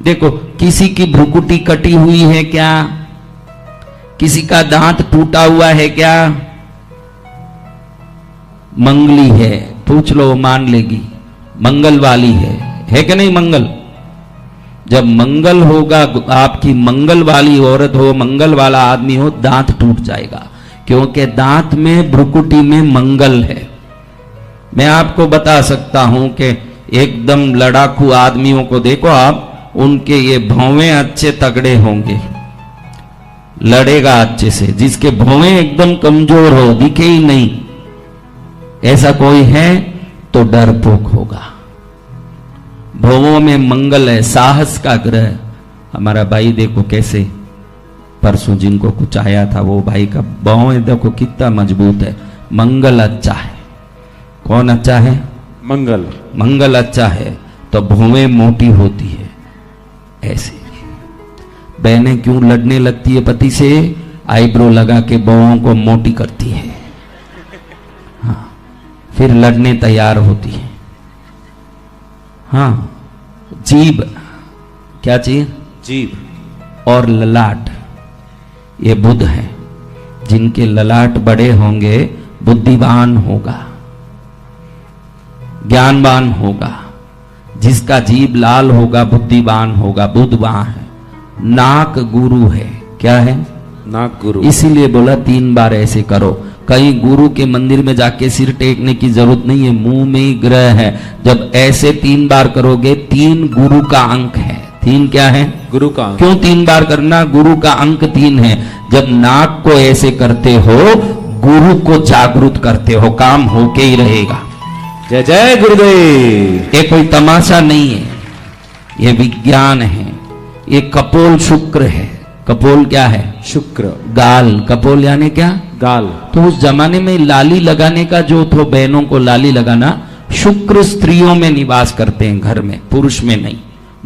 देखो, किसी की भ्रुकुटी कटी हुई है क्या? किसी का दांत टूटा हुआ है क्या? मंगली है, पूछ लो मान लेगी, मंगल वाली है कि नहीं? मंगल, जब मंगल होगा, आपकी मंगल वाली औरत हो, मंगल वाला आदमी हो, दांत टूट जाएगा, क्योंकि दांत में, भ्रुकुटी में मंगल है। मैं आपको बता सकता हूं कि एकदम लड़ाकू आदमियों को देखो आप, उनके ये भौवें अच्छे तगड़े होंगे, लड़ेगा अच्छे से। जिसके भौवें एकदम कमजोर हो, दिखे ही नहीं, ऐसा कोई है तो डरपोक होगा। भौवों में मंगल है, साहस का ग्रह। हमारा भाई देखो कैसे, परसों जिनको कुछ आया था, वो भाई का भौवें देखो कितना मजबूत है। मंगल अच्छा है। कौन अच्छा है? मंगल। मंगल अच्छा है तो भौवें मोटी होती है। ऐसे बहनें क्यों लड़ने लगती है पति से? आईब्रो लगा के बहुओं को मोटी करती है, हाँ, फिर लड़ने तैयार होती है। हाँ, जीभ, क्या चीज? जीभ और ललाट, ये बुध है। जिनके ललाट बड़े होंगे बुद्धिमान होगा, ज्ञानवान होगा। जिसका जीभ लाल होगा बुद्धिमान होगा, बुध वहां है। नाक गुरु है। क्या है? नाक गुरु। इसीलिए बोला 3 बार ऐसे करो। कहीं गुरु के मंदिर में जाके सिर टेकने की जरूरत नहीं है, मुंह में ही ग्रह है। जब ऐसे 3 बार करोगे, 3 गुरु का अंक है। 3 क्या है? गुरु का अंक। क्यों 3 बार करना? गुरु का अंक 3 है। जब नाक को ऐसे करते हो, गुरु को जागृत करते हो, काम होके ही रहेगा। जय जय गुरुदेव। ये कोई तमाशा नहीं है, ये विज्ञान है। ये कपोल शुक्र है। कपोल क्या है? शुक्र। गाल, कपोल यानी क्या? गाल। तो उस जमाने में लाली लगाने का जो तो बहनों को लाली लगाना, शुक्र स्त्रियों में निवास करते हैं घर में, पुरुष में नहीं।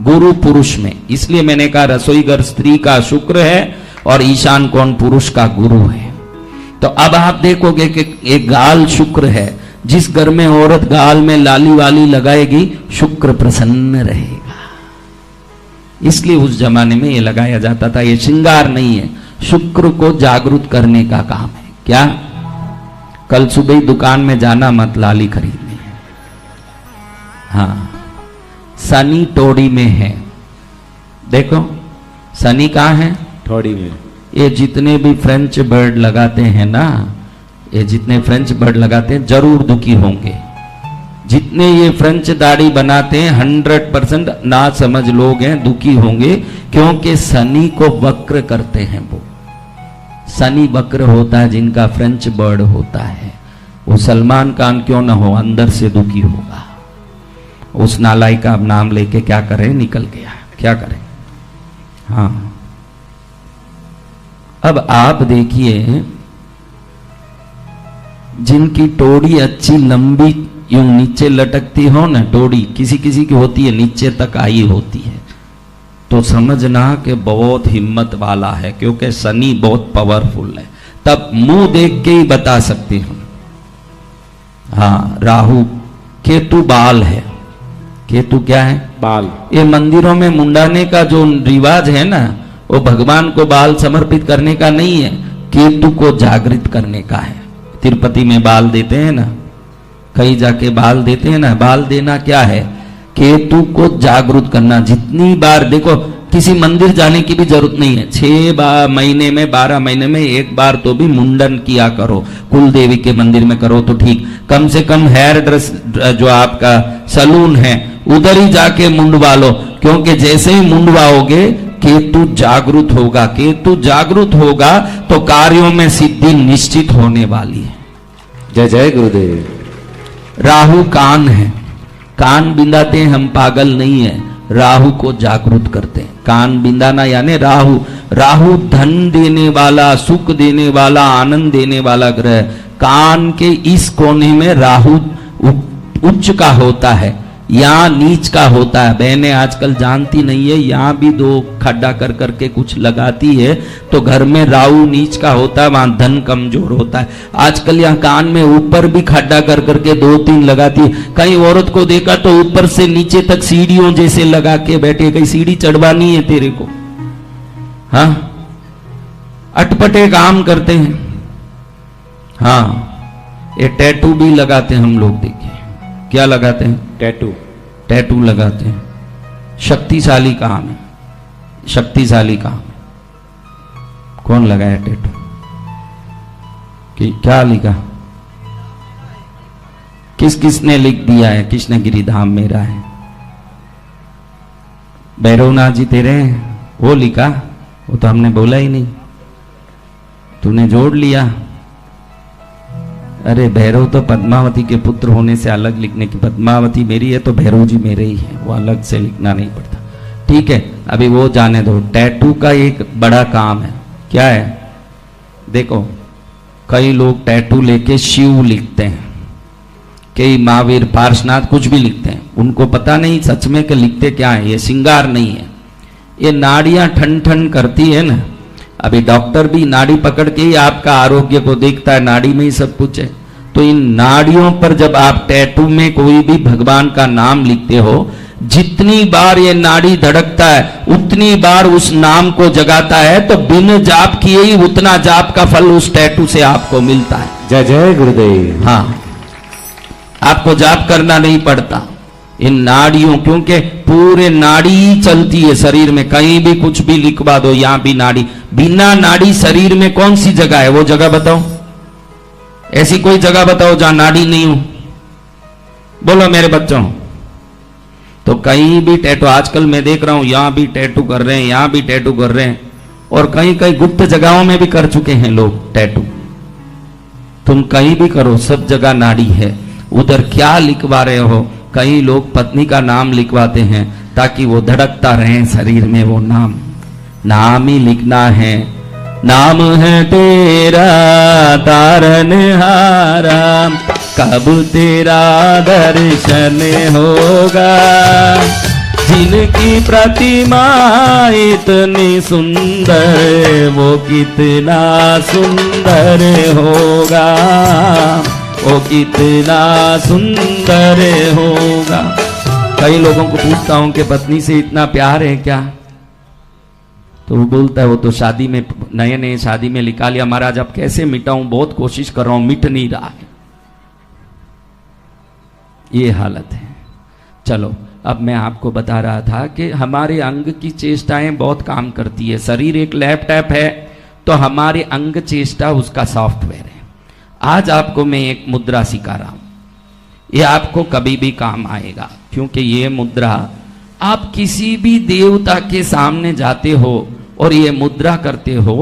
गुरु पुरुष में। इसलिए मैंने कहा रसोई घर स्त्री का शुक्र है और ईशान कोण पुरुष का गुरु है। तो अब आप देखोगे कि एक गाल शुक्र है। जिस घर में औरत गाल में लाली वाली लगाएगी, शुक्र प्रसन्न रहेगा। इसलिए उस जमाने में ये लगाया जाता था। ये श्रृंगार नहीं है, शुक्र को जागृत करने का काम है। क्या? कल सुबह ही दुकान में जाना मत लाली खरीदने। हाँ, शनि टोड़ी में है। देखो शनि कहाँ है? टोड़ी में। ये जितने भी फ्रेंच बर्ड लगाते हैं ना, ये जितने फ्रेंच बर्ड लगाते हैं जरूर दुखी होंगे। जितने ये फ्रेंच दाढ़ी बनाते हैं 100% ना समझ लोग हैं, दुखी होंगे, क्योंकि शनि को वक्र करते हैं। वो शनि वक्र होता है जिनका फ्रेंच बर्ड होता है। वो सलमान खान क्यों ना हो, अंदर से दुखी होगा। उस नालाई का अब नाम लेके क्या करें, निकल गया, क्या करें। हाँ, अब आप देखिए, जिनकी टोड़ी अच्छी लंबी यूं नीचे लटकती हो ना, टोड़ी किसी किसी की होती है नीचे तक आई होती है, तो समझना कि बहुत हिम्मत वाला है, क्योंकि शनि बहुत पावरफुल है। तब मुंह देख के ही बता सकती हूं। हाँ, राहु, केतु बाल है। केतु क्या है? बाल। ये मंदिरों में मुंडाने का जो रिवाज है ना, वो भगवान को बाल समर्पित करने का नहीं है, केतु को जागृत करने का है। तिरुपति में बाल देते हैं ना, कहीं जाके बाल देते हैं ना। बाल देना क्या है? केतु को जागृत करना। जितनी बार देखो, किसी मंदिर जाने की भी जरूरत नहीं है। 6 महीने में, 12 महीने में 1 बार तो भी मुंडन किया करो। कुल देवी के मंदिर में करो तो ठीक, कम से कम हेयर ड्रेस जो आपका सलून है उधर ही जाके मुंडवा लो, क्योंकि जैसे ही मुंडवाओगे केतु जागृत होगा। केतु जागृत होगा तो कार्यों में सिद्धि निश्चित होने वाली है। जय जय गुरुदेव। राहु कान है। कान बिंदाते हैं हम, पागल नहीं है। राहु को जागृत करते हैं। कान बिंदाना यानी राहु। राहु धन देने वाला, सुख देने वाला, आनंद देने वाला ग्रह। कान के इस कोने में राहु उच्च का होता है। यहाँ नीच का होता है। बहनें आजकल जानती नहीं है, यहाँ भी 2 खड्डा कर करके कुछ लगाती है तो घर में राहु नीच का होता है, वहां धन कमजोर होता है। आजकल यहाँ कान में ऊपर भी खड्डा कर करके 2-3 लगाती है। कई औरत को देखा तो ऊपर से नीचे तक सीढ़ियों जैसे लगा के बैठे, कहीं सीढ़ी चढ़वानी है तेरे को? हाँ, अटपटे काम करते हैं। हाँ, ये टैटू भी लगाते हैं हम लोग, देखिए क्या लगाते हैं? टैटू लगाते हैं। शक्तिशाली काम है, शक्तिशाली काम। कौन लगाया टैटू? कि क्या लिखा? किसने लिख दिया है? कृष्णगिरी धाम मेरा है, भैरवनाथ जी तेरे हैं, वो लिखा? वो तो हमने बोला ही नहीं, तूने जोड़ लिया। अरे भैरव तो पद्मावती के पुत्र होने से अलग लिखने की, पद्मावती मेरी है तो भैरव जी मेरे ही है, वो अलग से लिखना नहीं पड़ता। ठीक है, अभी वो जाने दो। टैटू का एक बड़ा काम है, क्या है? देखो, कई लोग टैटू लेके शिव लिखते हैं, कई महावीर पार्शनाथ कुछ भी लिखते हैं, उनको पता नहीं सच में कि लिखते क्या है। ये श्रृंगार नहीं है, ये नाड़ियां ठन ठन करती है ना। अभी डॉक्टर भी नाड़ी पकड़ के ही आपका आरोग्य को देखता है, नाड़ी में ही सब कुछ है। तो इन नाड़ियों पर जब आप टैटू में कोई भी भगवान का नाम लिखते हो, जितनी बार ये नाड़ी धड़कता है उतनी बार उस नाम को जगाता है, तो बिन जाप किए ही उतना जाप का फल उस टैटू से आपको मिलता है। जय जय गुरुदेव। हाँ, आपको जाप करना नहीं पड़ता इन नाड़ियों, क्योंकि पूरे नाड़ी चलती है शरीर में। कहीं भी कुछ भी लिखवा दो, यहां भी नाड़ी। बिना नाड़ी शरीर में कौन सी जगह है? वो जगह बताओ, ऐसी कोई जगह बताओ जहां नाड़ी नहीं हो। बोलो मेरे बच्चों। तो कहीं भी टैटू, आजकल मैं देख रहा हूं यहां भी टैटू कर रहे हैं, यहां भी टैटू कर रहे हैं, और कहीं कहीं गुप्त जगहों में भी कर चुके हैं लोग टैटू। तुम कहीं भी करो, सब जगह नाड़ी है। उधर क्या लिखवा रहे हो? कई लोग पत्नी का नाम लिखवाते हैं ताकि वो धड़कता रहे शरीर में, वो नाम ही लिखना है। नाम है तेरा तारनहारा, कब तेरा दर्शन होगा। जिनकी प्रतिमा इतनी सुंदर, वो कितना सुंदर होगा, वो कितना सुंदर होगा। कई लोगों को पूछता हूं कि पत्नी से इतना प्यार है क्या, तो वो बोलता है वो तो शादी में, नए नए शादी में लिखा लिया। महाराज अब कैसे मिटाऊं, बहुत कोशिश कर रहा हूं, मिट नहीं रहा है। ये हालत है। चलो, अब मैं आपको बता रहा था कि हमारे अंग की चेष्टाएं बहुत काम करती है। शरीर एक लैपटॉप है, तो हमारे अंग चेष्टा उसका सॉफ्टवेयर है। आज आपको मैं एक मुद्रा सिखा रहा हूं, ये आपको कभी भी काम आएगा, क्योंकि ये मुद्रा आप किसी भी देवता के सामने जाते हो और ये मुद्रा करते हो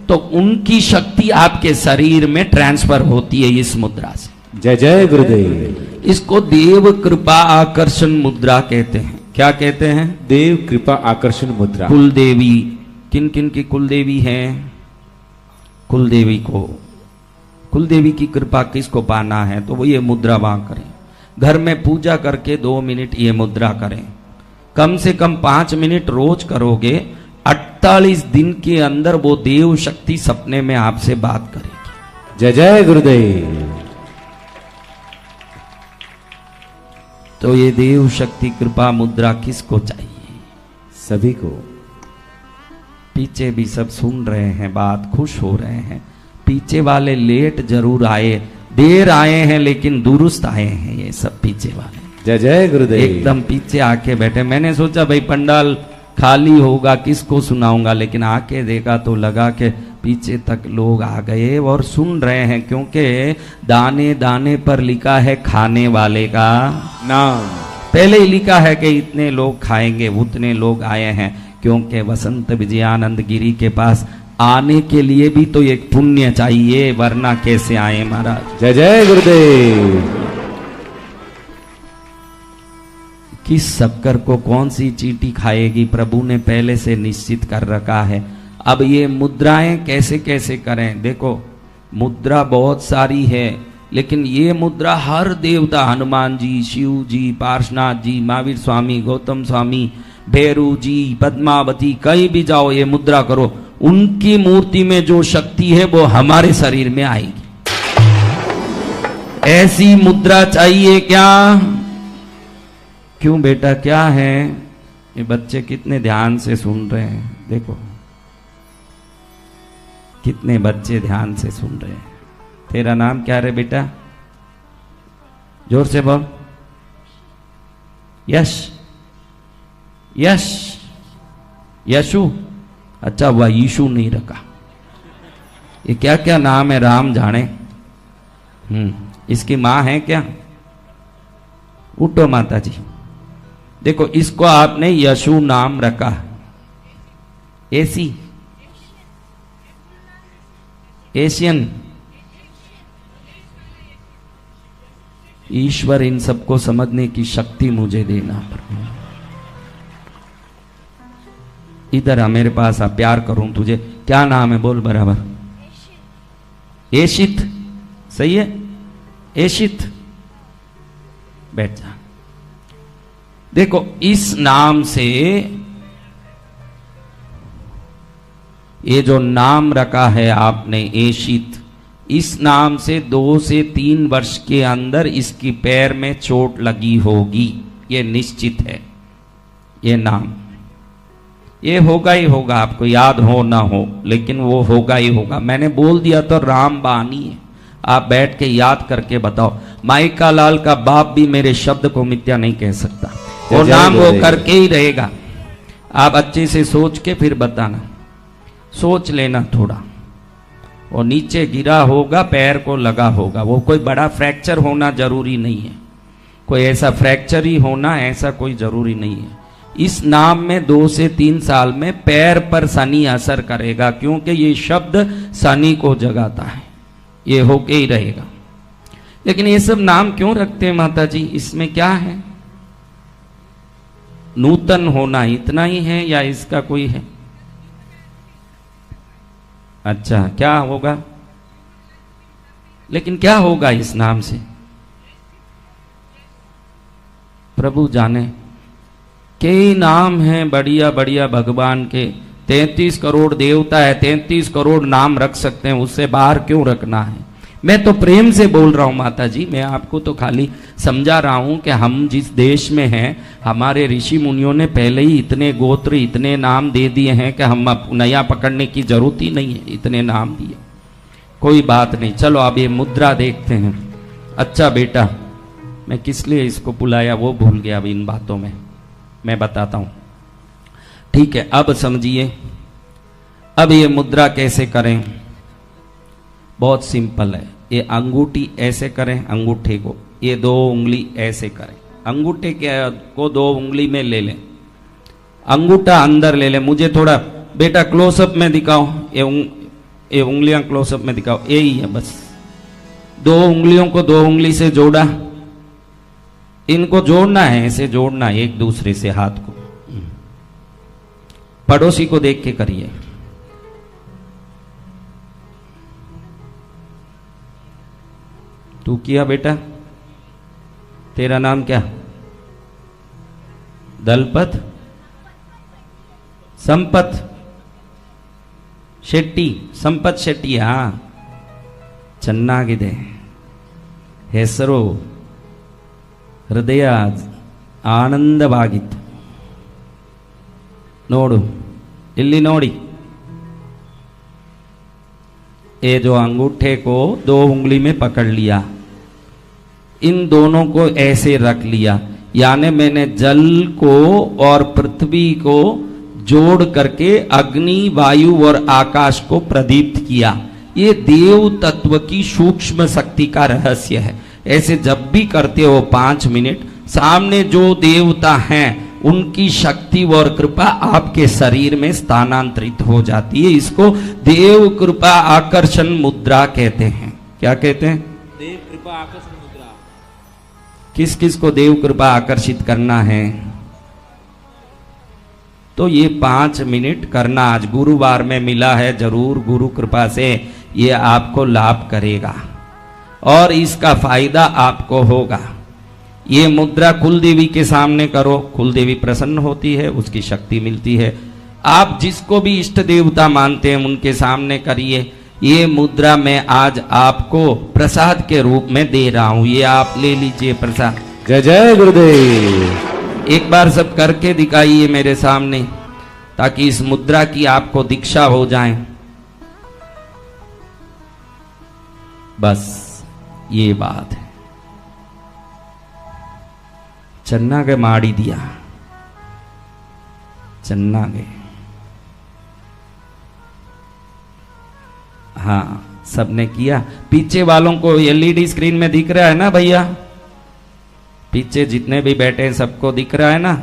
तो उनकी शक्ति आपके शरीर में ट्रांसफर होती है इस मुद्रा से। जय जय गुरुदेव। इसको देव कृपा आकर्षण मुद्रा कहते हैं। क्या कहते हैं? देव कृपा आकर्षण मुद्रा। कुल देवी, किन किन की कुल देवी है? कुल देवी को, कुल देवी की कृपा किसको पाना है तो वो ये मुद्रा वहां करें। घर में पूजा करके 2 मिनट ये मुद्रा करें, कम से कम 5 मिनट रोज करोगे, 48 दिन के अंदर वो देव शक्ति सपने में आपसे बात करेगी। जय जय गुरुदेव। तो ये देव शक्ति कृपा मुद्रा किसको चाहिए? सभी को। पीछे भी सब सुन रहे हैं बात, खुश हो रहे हैं। पीछे वाले लेट जरूर आए, देर आए हैं लेकिन दुरुस्त आए हैं ये सब पीछे वाले। जय जय गुरुदेव। एकदम पीछे आके बैठे। मैंने सोचा भाई पंडाल खाली होगा, किसको सुनाऊंगा, लेकिन आके देखा तो लगा कि पीछे तक लोग आ गए और सुन रहे हैं, क्योंकि दाने दाने पर लिखा है खाने वाले का नाम। पहले ही लिखा है कि इतने लोग खाएंगे, उतने लोग आए हैं, क्योंकि वसंत विजयानंद गिरी के पास आने के लिए भी तो एक पुण्य चाहिए, वरना कैसे आए महाराज। जय जय गुरुदेव। किस शक्कर को कौन सी चींटी खाएगी प्रभु ने पहले से निश्चित कर रखा है। अब ये मुद्राएं कैसे कैसे करें? देखो, मुद्रा बहुत सारी है, लेकिन ये मुद्रा हर देवता, हनुमान जी, शिव जी, पार्श्वनाथ जी, महावीर स्वामी, गौतम स्वामी, भैरू जी, पद्मावती, कहीं भी जाओ ये मुद्रा करो, उनकी मूर्ति में जो शक्ति है वो हमारे शरीर में आएगी। ऐसी मुद्रा चाहिए क्या? क्यों बेटा, क्या है? ये बच्चे कितने ध्यान से सुन रहे हैं, देखो कितने बच्चे ध्यान से सुन रहे हैं। तेरा नाम क्या रे बेटा? जोर से बोल। यश, यश, यशु। अच्छा, वह यीशु नहीं रखा। ये क्या क्या नाम है राम जाने। इसकी मां है क्या? उठो माता जी, देखो इसको आपने यशु नाम रखा। AC, Asian. ईश्वर इन सबको समझने की शक्ति मुझे देना। इधर आ मेरे पास आ, प्यार करूं तुझे। क्या नाम है बोल बराबर। एशित, सही है, एशित। बैठ जा। देखो इस नाम से, ये जो नाम रखा है आपने एशित, इस नाम से 2 से 3 वर्ष के अंदर इसकी पैर में चोट लगी होगी, ये निश्चित है। ये नाम ये होगा ही होगा, आपको याद हो ना हो, लेकिन वो होगा ही होगा। मैंने बोल दिया तो राम बानी है, आप बैठ के याद करके बताओ। माइका लाल का बाप भी मेरे शब्द को मिथ्या नहीं कह सकता, वो नाम वो करके ही रहेगा। आप अच्छे से सोच के फिर बताना, सोच लेना थोड़ा। वो नीचे गिरा होगा, पैर को लगा होगा, वो कोई बड़ा फ्रैक्चर होना जरूरी नहीं है, कोई ऐसा फ्रैक्चर ही होना ऐसा कोई जरूरी नहीं है। इस नाम में 2 से 3 साल में पैर पर शनि असर करेगा, क्योंकि ये शब्द शनि को जगाता है, ये होके ही रहेगा। लेकिन ये सब नाम क्यों रखते हैं माता जी, इसमें क्या है? नूतन होना इतना ही है या इसका कोई है? अच्छा, क्या होगा? लेकिन क्या होगा इस नाम से? प्रभु जाने। कई नाम हैं बढ़िया बढ़िया भगवान के, 33 करोड़ देवता है, 33 करोड़ नाम रख सकते हैं, उससे बाहर क्यों रखना है? मैं तो प्रेम से बोल रहा हूं माता जी, मैं आपको तो खाली समझा रहा हूं कि हम जिस देश में हैं, हमारे ऋषि मुनियों ने पहले ही इतने गोत्र, इतने नाम दे दिए हैं कि हम अब नया पकड़ने की जरूरत ही नहीं है, इतने नाम दिए। कोई बात नहीं, चलो अब ये मुद्रा देखते हैं। अच्छा बेटा, मैं किस लिए इसको बुलाया वो भूल गया अब इन बातों में, मैं बताता हूं। ठीक है, अब समझिए। अब ये मुद्रा कैसे करें? बहुत सिंपल है। ये अंगूठी ऐसे करें, अंगूठे को, ये 2 उंगली ऐसे करें, अंगूठे को 2 उंगली में ले लें, अंगूठा अंदर ले लें। मुझे थोड़ा बेटा क्लोजअप में दिखाओ, ये उंगलियां क्लोजअप में दिखाओ, यही है बस। 2 उंगलियों को 2 उंगली से जोड़ा, इनको जोड़ना है, ऐसे जोड़ना है एक दूसरे से हाथ को। पड़ोसी को देख के करिए। तू किया बेटा? तेरा नाम क्या? दलपत, संपत शेट्टी, संपत शेट्टी। हाँ, ಚೆನ್ನಾಗಿದೆ ಹೆಸರು, ಹೃದಯ ಆನಂದವಾಗಿತ್ತು ನೋಡು, ಇಲ್ಲಿ ನೋಡಿ। ये जो अंगूठे को 2 उंगली में पकड़ लिया, इन दोनों को ऐसे रख लिया, यानी मैंने जल को और पृथ्वी को जोड़ करके अग्नि, वायु और आकाश को प्रदीप्त किया। ये देव तत्व की सूक्ष्म शक्ति का रहस्य है। ऐसे जब भी करते हो 5 मिनट, सामने जो देवता हैं उनकी शक्ति और कृपा आपके शरीर में स्थानांतरित हो जाती है। इसको देव कृपा आकर्षण मुद्रा कहते हैं। क्या कहते हैं? देव कृपा आकर्षण मुद्रा। किस किस को देव कृपा आकर्षित करना है? तो ये 5 मिनट करना, आज गुरुवार में मिला है, जरूर गुरु कृपा से ये आपको लाभ करेगा। और इसका फायदा आपको होगा। ये मुद्रा कुल देवी के सामने करो, कुल देवी प्रसन्न होती है, उसकी शक्ति मिलती है। आप जिसको भी इष्ट देवता मानते हैं उनके सामने करिए। ये मुद्रा मैं आज आपको प्रसाद के रूप में दे रहा हूं, ये आप ले लीजिए प्रसाद। जय जय गुरुदेव। एक बार सब करके दिखाइए मेरे सामने, ताकि इस मुद्रा की आपको दीक्षा हो जाए। बस ये बात है। चन्ना के माड़ी दिया, चन्ना के, हाँ सबने किया। पीछे वालों को एलईडी स्क्रीन में दिख रहा है ना भैया? पीछे जितने भी बैठे हैं सबको दिख रहा है ना?